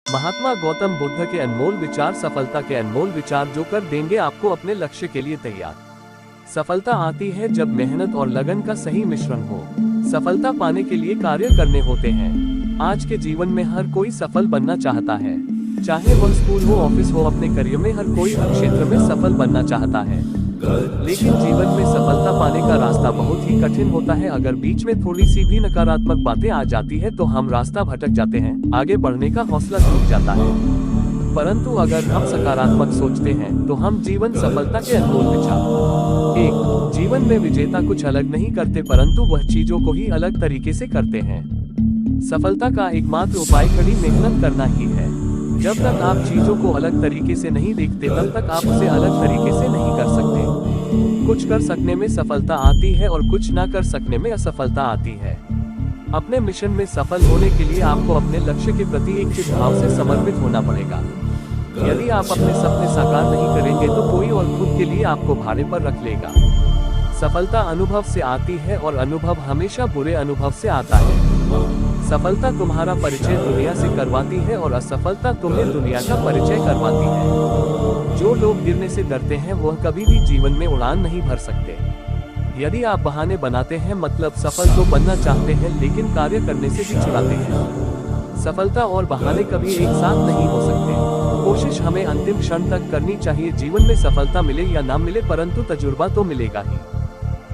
महात्मा गौतम बुद्ध के अनमोल विचार, सफलता के अनमोल विचार जो कर देंगे आपको अपने लक्ष्य के लिए तैयार। सफलता आती है जब मेहनत और लगन का सही मिश्रण हो। सफलता पाने के लिए कार्य करने होते हैं। आज के जीवन में हर कोई सफल बनना चाहता है, चाहे वह स्कूल हो, ऑफिस हो, अपने करियर में हर कोई हर क्षेत्र में सफल बनना चाहता है। लेकिन जीवन में सफलता पाने का रास्ता बहुत ही कठिन होता है। अगर बीच में थोड़ी सी भी नकारात्मक बातें आ जाती है तो हम रास्ता भटक जाते हैं, आगे बढ़ने का हौसला टूट जाता है। परंतु अगर हम सकारात्मक सोचते हैं तो हम जीवन सफलता के अनमोल विचार। एक, जीवन में विजेता कुछ अलग नहीं करते परंतु वह चीजों को ही अलग तरीके से करते हैं। सफलता का एकमात्र उपाय कड़ी मेहनत करना ही है। जब तक आप चीजों को अलग तरीके से नहीं देखते तब तक आप उसे अलग तरीके से नहीं कर सकते। कुछ कर सकने में सफलता आती है और कुछ ना कर सकने में असफलता आती है। अपने मिशन में सफल होने के लिए आपको अपने लक्ष्य के प्रति एक चित भाव से समर्पित होना पड़ेगा। यदि आप अपने सपने साकार नहीं करेंगे तो कोई और खुद के लिए आपको भाड़े पर रख लेगा। सफलता अनुभव से आती है और अनुभव हमेशा बुरे अनुभव से आता है। सफलता तुम्हारा परिचय दुनिया से करवाती है और असफलता तुम्हें दुनिया का परिचय करवाती है। जो लोग गिरने से डरते हैं वह कभी भी जीवन में उड़ान नहीं भर सकते। यदि आप बहाने बनाते हैं मतलब सफल तो बनना चाहते हैं लेकिन कार्य करने से भी छुड़ाते हैं। सफलता और बहाने कभी एक साथ नहीं हो सकते। कोशिश हमें अंतिम क्षण तक करनी चाहिए। जीवन में सफलता मिले या ना मिले परंतु तजुर्बा तो मिलेगा ही।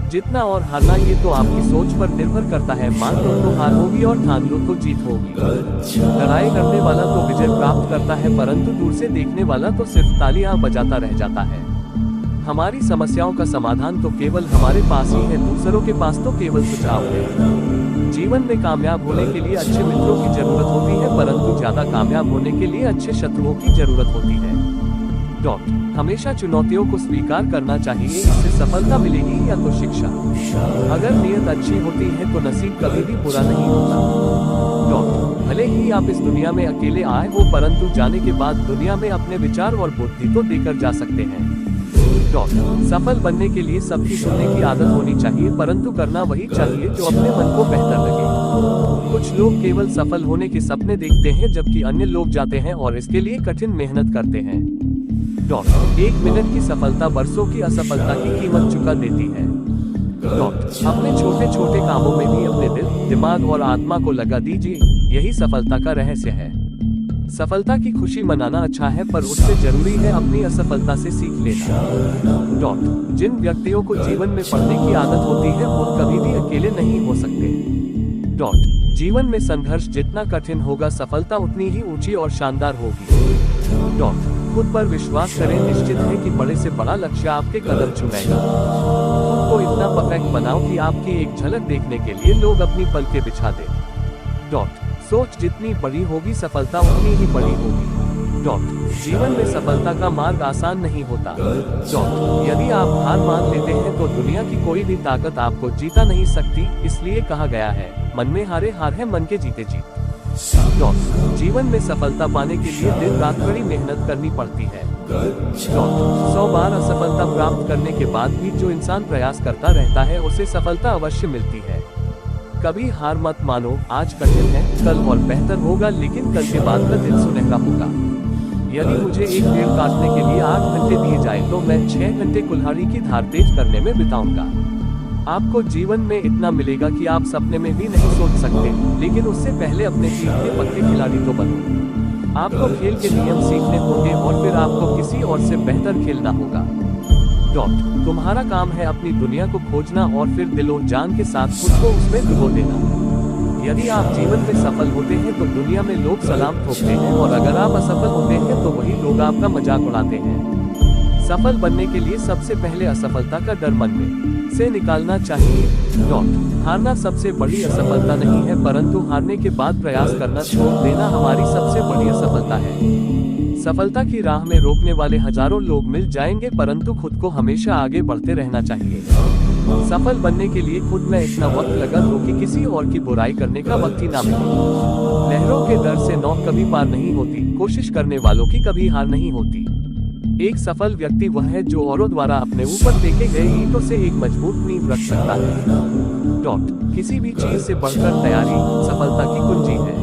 जितना और हारना ये तो आपकी सोच पर निर्भर करता है। मान लो तो हार होगी और ठान लो तो जीत होगी। लड़ाई करने वाला तो विजय प्राप्त करता है परंतु दूर से देखने वाला तो सिर्फ तालियां बजाता रह जाता है। हमारी समस्याओं का समाधान तो केवल हमारे पास ही है, दूसरों के पास तो केवल सुझाव है। जीवन में कामयाब होने के लिए अच्छे मित्रों की जरूरत होती है परंतु ज्यादा कामयाब होने के लिए अच्छे शत्रुओं की जरूरत होती है। हमेशा चुनौतियों को स्वीकार करना चाहिए, इससे सफलता मिलेगी या तो शिक्षा। अगर नीयत अच्छी होती है तो नसीब कभी भी बुरा नहीं होता। भले ही आप इस दुनिया में अकेले आए हो परंतु जाने के बाद दुनिया में अपने विचार और बुद्धि तो देकर जा सकते हैं। सफल बनने के लिए सबकी सुनने की आदत होनी चाहिए परंतु करना वही चाहिए जो अपने मन को बेहतर लगे। कुछ लोग केवल सफल होने के सपने देखते हैं जबकि अन्य लोग जाते हैं और इसके लिए कठिन मेहनत करते हैं। एक मिनट की सफलता बरसों की असफलता की कीमत चुका देती है। अपने छोटे छोटे कामों में भी अपने दिल, दिमाग और आत्मा को लगा दीजिए, यही सफलता का रहस्य है। सफलता की खुशी मनाना अच्छा है पर उससे जरूरी है अपनी असफलता से सीख लेना। जिन व्यक्तियों को जीवन में पढ़ने की आदत होती है वो कभी भी अकेले नहीं हो सकते। जीवन में संघर्ष जितना कठिन होगा सफलता उतनी ही ऊंची और शानदार होगी। खुद पर विश्वास करें, निश्चित है कि बड़े से बड़ा लक्ष्य आपके कदम चुमेगा। खुद को इतना परफेक्ट बनाओ कि आपकी एक झलक देखने के लिए लोग अपनी पलकें बिछा दें। सोच जितनी बड़ी होगी सफलता उतनी ही बड़ी होगी। जीवन में सफलता का मार्ग आसान नहीं होता। यदि आप हार मान लेते हैं तो दुनिया की कोई भी ताकत आपको जीता नहीं सकती। इसलिए कहा गया है, मन में हारे हार है, मन के जीते जीत। जीवन में सफलता पाने के लिए दिन रात कड़ी मेहनत करनी पड़ती है। 100 बार असफलता प्राप्त करने के बाद भी जो इंसान प्रयास करता रहता है उसे सफलता अवश्य मिलती है। कभी हार मत मानो, आज कठिन है, कल और बेहतर होगा लेकिन कल के बाद का दिन सुनहरा होगा। यदि मुझे एक पेड़ काटने के लिए 8 घंटे दिए जाए तो मैं 6 घंटे कुल्हाड़ी की धार तेज करने में बिताऊंगा। आपको जीवन में इतना मिलेगा कि आप सपने में भी नहीं सोच सकते, लेकिन उससे पहले अपने टीम के पक्के खिलाड़ी तो बनो। आपको खेल के नियम सीखने होंगे और फिर आपको किसी और से बेहतर खेलना होगा। तुम्हारा काम है अपनी दुनिया को खोजना और फिर दिलो जान के साथ खुद को उसमें डुबो देना। यदि आप जीवन में सफल होते हैं तो दुनिया में लोग सलाम ठोकते हैं और अगर आप असफल होते हैं तो वही लोग आपका मजाक उड़ाते हैं। सफल बनने के लिए सबसे पहले असफलता का डर मन में से निकालना चाहिए। हारना सबसे बड़ी असफलता नहीं है परंतु हारने के बाद प्रयास करना छोड़ देना हमारी सबसे बड़ी असफलता है। सफलता की राह में रोकने वाले हजारों लोग मिल जाएंगे परंतु खुद को हमेशा आगे बढ़ते रहना चाहिए। सफल बनने के लिए खुद में इतना वक्त लगा दो कि किसी और की बुराई करने का वक्त ही ना मिले। लहरों के डर से नौक कभी पार नहीं होती, कोशिश करने वालों की कभी हार नहीं होती। एक सफल व्यक्ति वह है जो औरों द्वारा अपने ऊपर फेंके गए ईंटों से एक मजबूत नींव रख सकता है। किसी भी चीज से बढ़कर तैयारी सफलता की कुंजी है।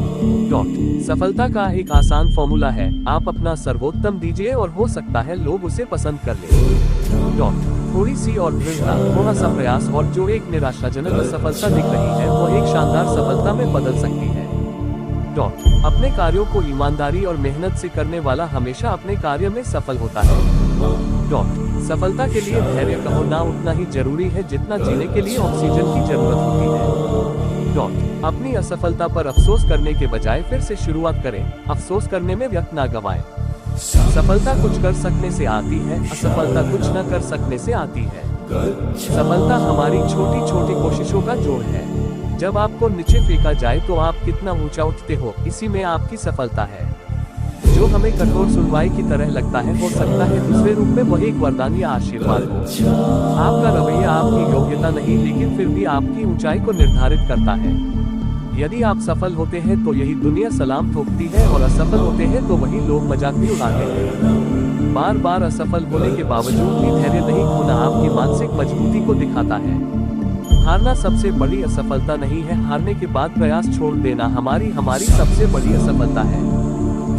सफलता का एक आसान फॉर्मूला है, आप अपना सर्वोत्तम दीजिए और हो सकता है लोग उसे पसंद कर ले। थोड़ी सी और दृढ़ता, थोड़ा सा प्रयास और जो एक निराशाजनक असफलता दिख रही है वो एक शानदार सफलता में बदल सकती है। अपने कार्यों को ईमानदारी और मेहनत से करने वाला हमेशा अपने कार्य में सफल होता है। सफलता के लिए धैर्य का होना उतना ही जरूरी है जितना जीने के लिए ऑक्सीजन की जरूरत होती है। अपनी असफलता पर अफसोस करने के बजाय फिर से शुरुआत करें, अफसोस करने में वक्त ना गवाएं। सफलता कुछ कर सकने से आती है, असफलता कुछ न कर सकने से आती है। सफलता हमारी छोटी छोटी कोशिशों का जोड़ है। जब आपको नीचे फेंका जाए तो आप कितना ऊंचा उठते हो, इसी में आपकी सफलता है। जो हमें कठोर सुनवाई की तरह लगता है, हो सकता है दूसरे रूप में वह एक वरदान या आशीर्वाद हो। आपका रवैया आपकी योग्यता नहीं, लेकिन फिर भी आपकी ऊंचाई को निर्धारित करता है। यदि आप सफल होते हैं तो यही दुनिया सलाम ठोकती है और असफल होते हैं तो वही लोग मजाक भी उड़ाते हैं। बार बार असफल होने के बावजूद भी धैर्य नहीं खोना आपकी मानसिक मजबूती को दिखाता है। हारना सबसे बड़ी असफलता नहीं है, हारने के बाद प्रयास छोड़ देना हमारी सबसे बड़ी असफलता है।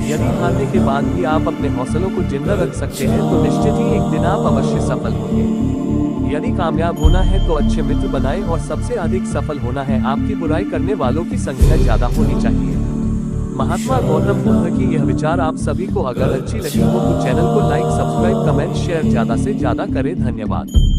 यदि हारने के बाद भी आप अपने हौसलों को जिंदा रख सकते हैं तो निश्चित ही एक दिन आप अवश्य सफल होंगे। यदि कामयाब होना है तो अच्छे मित्र बनाएं और सबसे अधिक सफल होना है, आपकी बुराई करने वालों की संख्या ज्यादा होनी चाहिए। महात्मा गौतम बुद्ध की यह विचार आप सभी को अगर अच्छी लगी हो तो चैनल को लाइक, सब्सक्राइब, कमेंट, शेयर ज्यादा से ज्यादा करें। धन्यवाद।